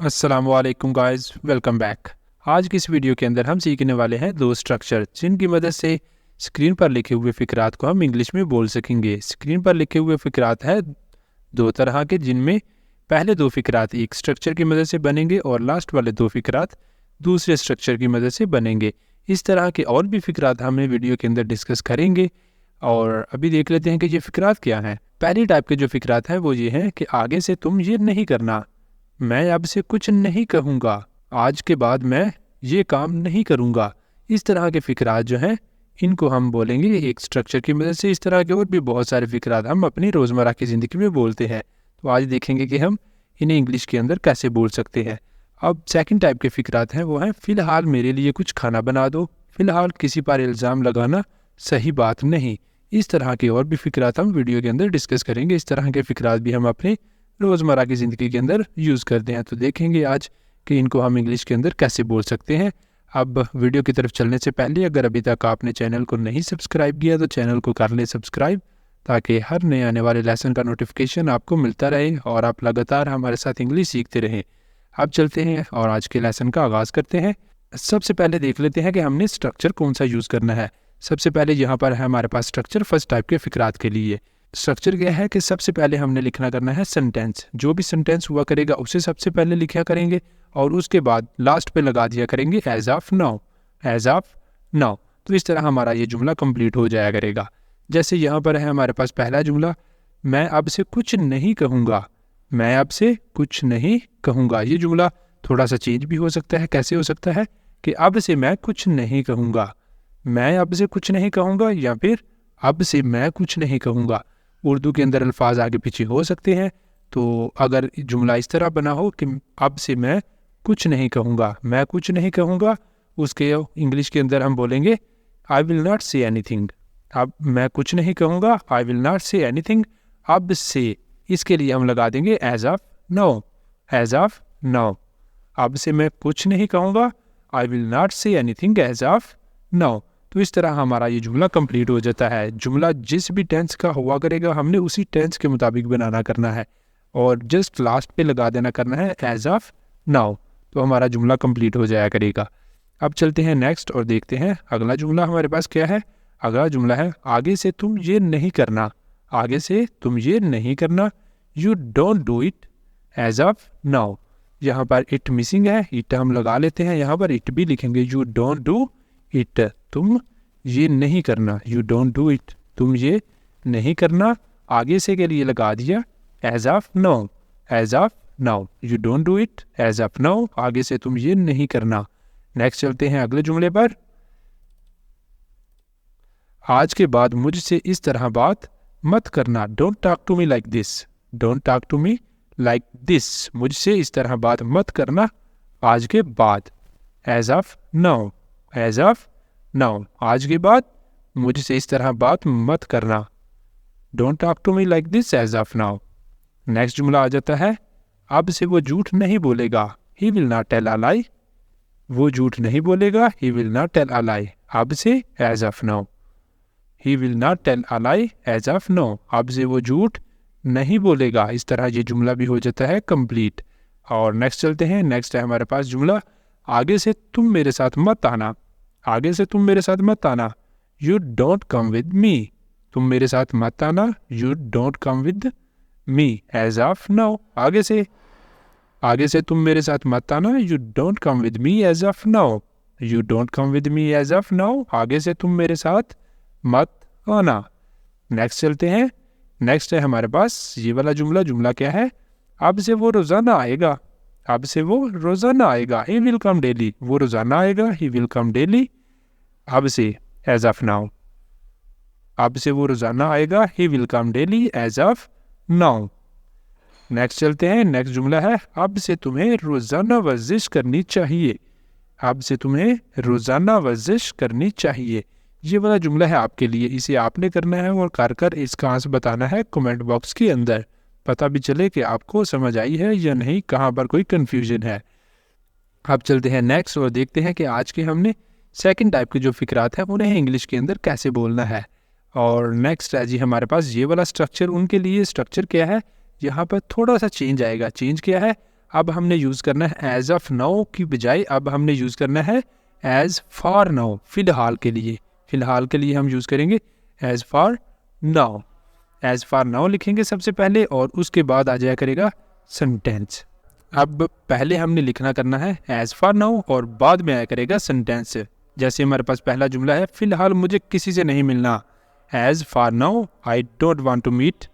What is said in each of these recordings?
अस्सलामुअलैकुम guys, welcome back. आज की इस वीडियो के अंदर हम सीखने वाले हैं दो स्ट्रक्चर जिनकी मदद से स्क्रीन पर लिखे हुए फ़िक्रात को हम इंग्लिश में बोल सकेंगे। स्क्रीन पर लिखे हुए फ़िक्रात है दो तरह के, जिनमें पहले दो फ़िक्रात एक स्ट्रक्चर की मदद से बनेंगे और लास्ट वाले दो फ़िक्रात दूसरे स्ट्रक्चर की मदद से बनेंगे। इस तरह के और भी फ़िक्रात हम वीडियो के अंदर डिस्कस करेंगे। और अभी देख लेते हैं कि ये फ़िक्रात क्या हैं। पहली टाइप के जो फ़िक्रात हैं वो ये हैं कि आगे से तुम ये नहीं करना, मैं अब से कुछ नहीं कहूँगा, आज के बाद मैं ये काम नहीं करूँगा। इस तरह के फ़िक्रात जो हैं इनको हम बोलेंगे एक स्ट्रक्चर की मदद से। इस तरह के और भी बहुत सारे फ़िक्रात हम अपनी रोज़मर्रा की ज़िंदगी में बोलते हैं। तो आज देखेंगे कि हम इन्हें इंग्लिश के अंदर कैसे बोल सकते हैं। अब सेकंड टाइप के फ़िक्रात हैं वो हैं फ़िलहाल मेरे लिए कुछ खाना बना दो, फ़िलहाल किसी पर इल्ज़ाम लगाना सही बात नहीं। इस तरह के और भी फ़िक्रात हम वीडियो के अंदर डिस्कस करेंगे। इस तरह के फ़िक्रात भी हम अपने रोज़मर्रा की ज़िंदगी के अंदर यूज़ करते हैं। तो देखेंगे आज कि इनको हम इंग्लिश के अंदर कैसे बोल सकते हैं। अब वीडियो की तरफ चलने से पहले अगर अभी तक आपने चैनल को नहीं सब्सक्राइब किया तो चैनल को कर लें सब्सक्राइब, ताकि हर नए आने वाले लेसन का नोटिफिकेशन आपको मिलता रहे और आप लगातार हमारे साथ इंग्लिश सीखते रहें। अब चलते हैं और आज के लेसन का आगाज़ करते हैं। सबसे पहले देख लेते हैं कि हमने स्ट्रक्चर कौन सा यूज़ करना है। सबसे पहले यहाँ पर है हमारे पास स्ट्रक्चर फर्स्ट टाइप के फ़िक्रात के लिए। स्ट्रक्चर क्या है कि सबसे पहले हमने लिखना करना है सेंटेंस। जो भी सेंटेंस हुआ करेगा उसे सबसे पहले लिखा करेंगे और उसके बाद लास्ट पे लगा दिया करेंगे as of now, as of now. तो इस तरह हमारा ये जुमला कंप्लीट हो जाया करेगा। जैसे यहाँ पर है हमारे पास पहला जुमला, मैं अब से कुछ नहीं कहूँगा, मैं अब से कुछ नहीं कहूँगा। ये जुमला थोड़ा सा चेंज भी हो सकता है। कैसे हो सकता है कि अब से मैं कुछ नहीं कहूँगा, मैं अब से कुछ नहीं कहूँगा, या फिर अब से मैं कुछ नहीं कहूँगा। उर्दू के अंदर अल्फाज आगे पीछे हो सकते हैं। तो अगर जुमला इस तरह बना हो कि अब से मैं कुछ नहीं कहूँगा, मैं कुछ नहीं कहूँगा, उसके इंग्लिश के अंदर हम बोलेंगे I will not say anything. अब मैं कुछ नहीं कहूँगा, I will not say anything अब से, इसके लिए हम लगा देंगे as of now, as of now. अब से मैं कुछ नहीं कहूँगा, I will not say anything as of now. तो इस तरह हमारा ये जुमला कंप्लीट हो जाता है। जुमला जिस भी टेंस का हुआ करेगा हमने उसी टेंस के मुताबिक बनाना करना है और जस्ट लास्ट पे लगा देना करना है एज ऑफ नाउ। तो हमारा जुमला कंप्लीट हो जाया करेगा। अब चलते हैं नेक्स्ट और देखते हैं अगला जुमला हमारे पास क्या है। अगला जुमला है आगे से तुम ये नहीं करना, आगे से तुम ये नहीं करना, you don't do it as of now. यहाँ पर इट मिसिंग है, इट हम लगा लेते हैं, यहाँ पर इट भी लिखेंगे, यू डोंट डू इट, तुम ये नहीं करना, यू डोंट डू इट, तुम ये नहीं करना। आगे से के लिए लगा दिया as of now, as of now, you don't do it as of now, आगे से तुम ये नहीं करना। नेक्स्ट चलते हैं अगले जुमले पर। आज के बाद मुझसे इस तरह बात मत करना, don't talk to me like this, don't talk to me like this, मुझसे इस तरह बात मत करना आज के बाद, as of now, as of now, आज के बाद मुझसे इस तरह बात मत करना, don't talk to me like this as of now. Next जुमला आ जाता है अब से वो झूठ नहीं बोलेगा, he will not tell a lie, वो झूठ नहीं बोलेगा, he will not tell a lie, अब से as of now, he will not tell a lie as of now, अब से वो झूठ नहीं बोलेगा। इस तरह ये जुमला भी हो जाता है कंप्लीट। और नेक्स्ट चलते हैं। नेक्स्ट है हमारे पास जुमला आगे से तुम मेरे साथ मत आना, आगे से तुम मेरे साथ मत आना, you don't come with me, तुम मेरे साथ मत आना, you don't come with me as of now, आगे से तुम मेरे साथ मत आना, you don't come with me as of now, you don't come with me as of now, आगे से तुम मेरे साथ मत आना। नेक्स्ट चलते हैं। नेक्स्ट है हमारे पास ये वाला जुमला। जुमला क्या है, अब से वो रोज़ाना आएगा, अब से वो रोज़ाना आएगा, ही विल कम डेली, वो रोज़ाना आएगा, ही विल कम डेली, अब से एज ऑफ नाउ, अब से वो रोज़ाना आएगा, he will come daily as of now. Next चलते हैं। नेक्स्ट जुमला है अब से तुम्हें रोज़ाना वर्जिश करनी चाहिए, अब से तुम्हें रोज़ाना वर्जिश करनी चाहिए। ये वाला जुमला है आपके लिए, इसे आपने करना है और कर इसका आंसर बताना है कमेंट बॉक्स के अंदर, पता भी चले कि आपको समझ आई है या नहीं, कहाँ पर कोई कन्फ्यूजन है। अब चलते हैं नेक्स्ट और देखते हैं कि आज के हमने सेकंड टाइप के जो फ़िक्रात हैं उन्हें इंग्लिश के अंदर कैसे बोलना है। और नेक्स्ट है जी हमारे पास ये वाला स्ट्रक्चर। उनके लिए स्ट्रक्चर क्या है, यहाँ पर थोड़ा सा चेंज आएगा। चेंज क्या है, अब हमने यूज़ करना है एज ऑफ नाउ की बजाय अब हमने यूज़ करना है एज फॉर नाउ, फ़िलहाल के लिए। फ़िलहाल के लिए हम यूज़ करेंगे as for now. As for now लिखेंगे सबसे पहले और उसके बाद आ जाया करेगा सेंटेंस। अब पहले हमने लिखना करना है एज फॉर नाउ और बाद में आया करेगा सेंटेंस। जैसे हमारे पास पहला जुमला है, फ़िलहाल मुझे किसी से नहीं मिलना। As for now I don't want to meet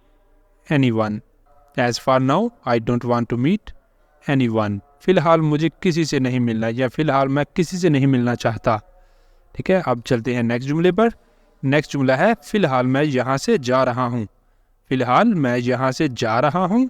anyone. As for now I don't want to meet anyone. फ़िलहाल मुझे किसी से नहीं मिलना या फ़िलहाल मैं किसी से नहीं मिलना चाहता। ठीक है, अब चलते हैं नेक्स्ट जुमले पर। नेक्स्ट जुमला है, फ़िलहाल मैं यहाँ से जा रहा हूँ। फ़िलहाल मैं यहाँ से जा रहा हूँ।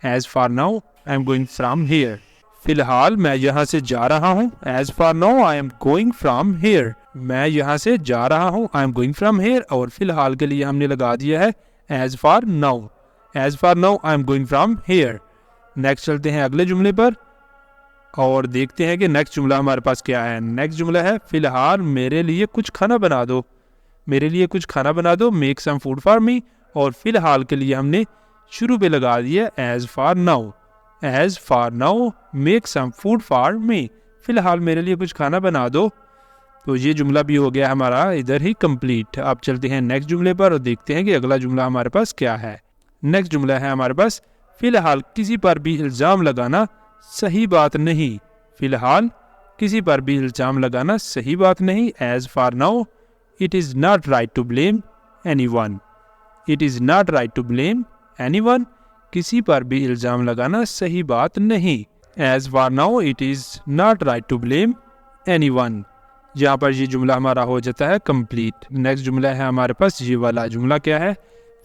As for now I am going from here. फ़िलहाल मैं यहाँ से जा रहा हूँ। As for now I am going from here. मैं यहाँ से जा रहा हूँ, I am going from here, और फ़िलहाल के लिए हमने लगा दिया है as for now. As for now I am going from here. Next चलते हैं अगले जुमले पर और देखते हैं कि नेक्स्ट जुमला हमारे पास क्या है। नेक्स्ट जुमला है, फ़िलहाल मेरे लिए कुछ खाना बना दो। मेरे लिए कुछ खाना बना दो, make some food for me. और फ़िलहाल के लिए हमने शुरू पे लगा दिया as for now. As for now make some food for me. फ़िलहाल मेरे लिए कुछ खाना बना दो। तो ये जुमला भी हो गया हमारा इधर ही कंप्लीट। अब चलते हैं नेक्स्ट जुमले पर और देखते हैं कि अगला जुमला हमारे पास क्या है। नेक्स्ट जुमला है हमारे पास, फ़िलहाल किसी पर भी इल्ज़ाम लगाना सही बात नहीं। फ़िलहाल किसी पर भी इल्ज़ाम लगाना सही बात नहीं। As for now it is not right to blame anyone. It is not right to blame anyone. किसी पर भी इल्ज़ाम लगाना सही बात नहीं। As for now it is not right to blame anyone. यहाँ पर ये जुमला हमारा हो जाता है कंप्लीट। नेक्स्ट जुमला है हमारे पास ये वाला जुमला क्या है,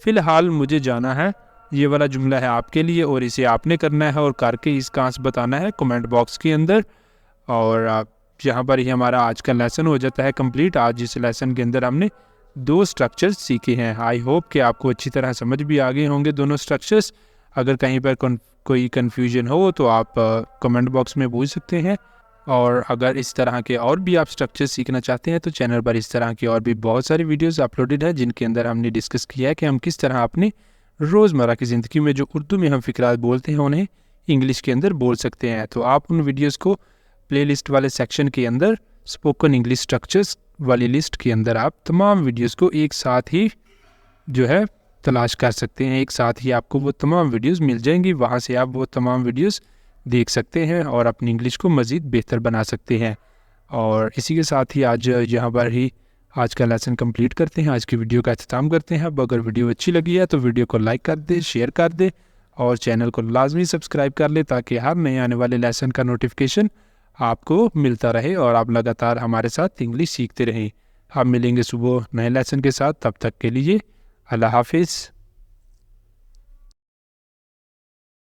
फ़िलहाल मुझे जाना है। ये वाला जुमला है आपके लिए और इसे आपने करना है और करके इसका आंसर बताना है कमेंट बॉक्स के अंदर। और यहाँ पर ही हमारा आज का लेसन हो जाता है कंप्लीट। आज इस लेसन के अंदर हमने 2 स्ट्रक्चर्स सीखे हैं। आई होप कि आपको अच्छी तरह समझ भी आ गए होंगे दोनों स्ट्रक्चर्स। अगर कहीं पर कोई कन्फ्यूजन हो तो आप कमेंट बॉक्स में पूछ सकते हैं। और अगर इस तरह के और भी आप स्ट्रक्चर सीखना चाहते हैं तो चैनल पर इस तरह की और भी बहुत सारी वीडियोस अपलोडेड है जिनके अंदर हमने डिस्कस किया है कि हम किस तरह अपने रोज़मर्रा की ज़िंदगी में जो उर्दू में हम फ़िक्रात बोलते हैं उन्हें इंग्लिश के अंदर बोल सकते हैं। तो आप उन वीडियोस को प्लेलिस्ट वाले सेक्शन के अंदर स्पोकन इंग्लिश स्ट्रक्चर्स वाली लिस्ट के अंदर आप तमाम वीडियोस को एक साथ ही जो है तलाश कर सकते हैं। एक साथ ही आपको वो तमाम वीडियोस मिल जाएंगी, वहाँ से आप वो तमाम वीडियोस देख सकते हैं और अपनी इंग्लिश को मज़ीद बेहतर बना सकते हैं। और इसी के साथ ही आज यहाँ पर ही आज का लेसन कंप्लीट करते हैं, आज की वीडियो का अख्ताम करते हैं। अब अगर वीडियो अच्छी लगी है तो वीडियो को लाइक कर दे, शेयर कर दे और चैनल को लाजमी सब्सक्राइब कर ले ताकि हर नए आने वाले लेसन का नोटिफिकेशन आपको मिलता रहे और आप लगातार हमारे साथ इंग्लिश सीखते रहें। आप मिलेंगे सुबह नए लेसन के साथ, तब तक के लिए अल्लाह हाफिज़।